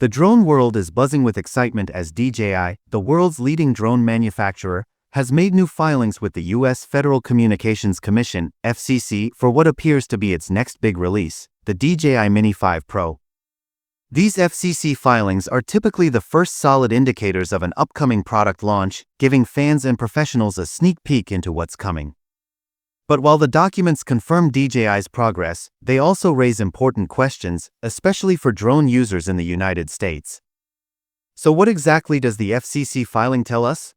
The drone world is buzzing with excitement as DJI, the world's leading drone manufacturer, has made new filings with the U.S. Federal Communications Commission, FCC, for what appears to be its next big release, the DJI Mini 5 Pro. These FCC filings are typically the first solid indicators of an upcoming product launch, giving fans and professionals a sneak peek into what's coming. But while the documents confirm DJI's progress, they also raise important questions, especially for drone users in the United States. So what exactly does the FCC filing tell us?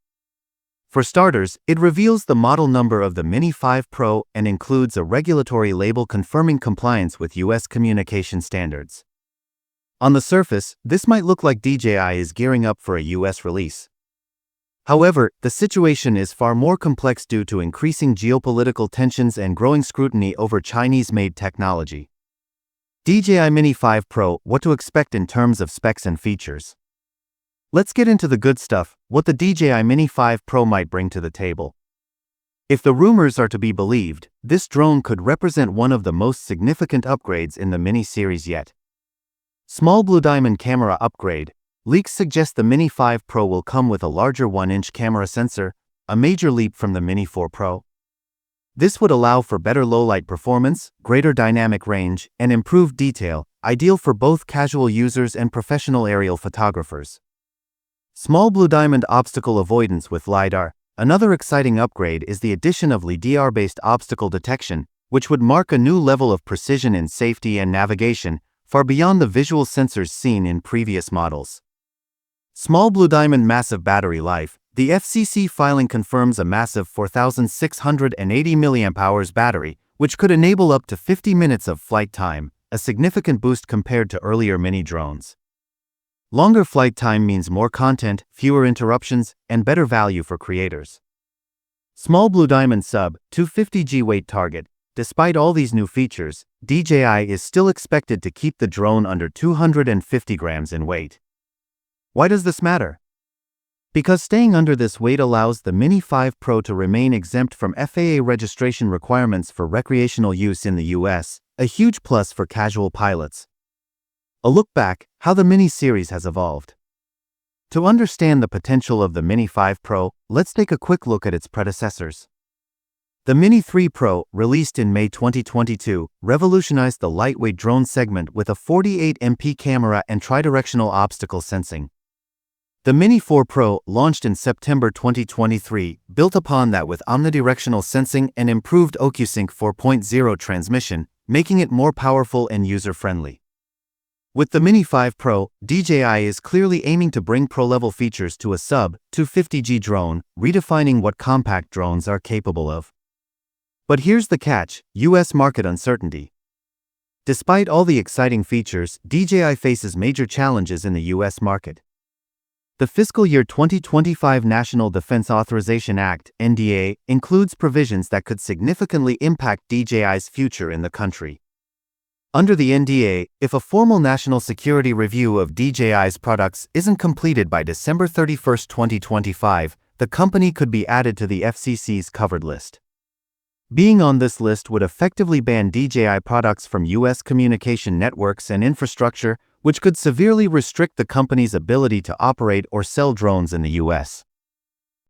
For starters, it reveals the model number of the Mini 5 Pro and includes a regulatory label confirming compliance with U.S. communication standards. On the surface, this might look like DJI is gearing up for a U.S. release. However, the situation is far more complex due to increasing geopolitical tensions and growing scrutiny over Chinese-made technology. DJI Mini 5 Pro, what to expect in terms of specs and features. Let's get into the good stuff, what the DJI Mini 5 Pro might bring to the table. If the rumors are to be believed, this drone could represent one of the most significant upgrades in the Mini series yet. Small Blue Diamond camera upgrade. Leaks suggest the Mini 5 Pro will come with a larger 1-inch camera sensor, a major leap from the Mini 4 Pro. This would allow for better low-light performance, greater dynamic range, and improved detail, ideal for both casual users and professional aerial photographers. Small Blue Diamond obstacle avoidance with LiDAR. Another exciting upgrade is the addition of LiDAR-based obstacle detection, which would mark a new level of precision in safety and navigation, far beyond the visual sensors seen in previous models. Small Blue Diamond massive battery life. The FCC filing confirms a massive 4,680 mAh battery, which could enable up to 50 minutes of flight time, a significant boost compared to earlier Mini drones. Longer flight time means more content, fewer interruptions, and better value for creators. Small Blue Diamond sub-250g weight target. Despite all these new features, DJI is still expected to keep the drone under 250 grams in weight. Why does this matter? Because staying under this weight allows the Mini 5 Pro to remain exempt from FAA registration requirements for recreational use in the US, a huge plus for casual pilots. A look back, how the Mini series has evolved. To understand the potential of the Mini 5 Pro, let's take a quick look at its predecessors. The Mini 3 Pro, released in May 2022, revolutionized the lightweight drone segment with a 48MP camera and tridirectional obstacle sensing. The Mini 4 Pro, launched in September 2023, built upon that with omnidirectional sensing and improved OcuSync 4.0 transmission, making it more powerful and user-friendly. With the Mini 5 Pro, DJI is clearly aiming to bring pro-level features to a sub-250g drone, redefining what compact drones are capable of. But here's the catch: US market uncertainty. Despite all the exciting features, DJI faces major challenges in the US market. The fiscal year 2025 National Defense Authorization Act, NDA, includes provisions that could significantly impact DJI's future in the country. Under the NDA, if a formal national security review of DJI's products isn't completed by December 31, 2025, the company could be added to the FCC's covered list. Being on this list would effectively ban DJI products from U.S. communication networks and infrastructure, which could severely restrict the company's ability to operate or sell drones in the U.S.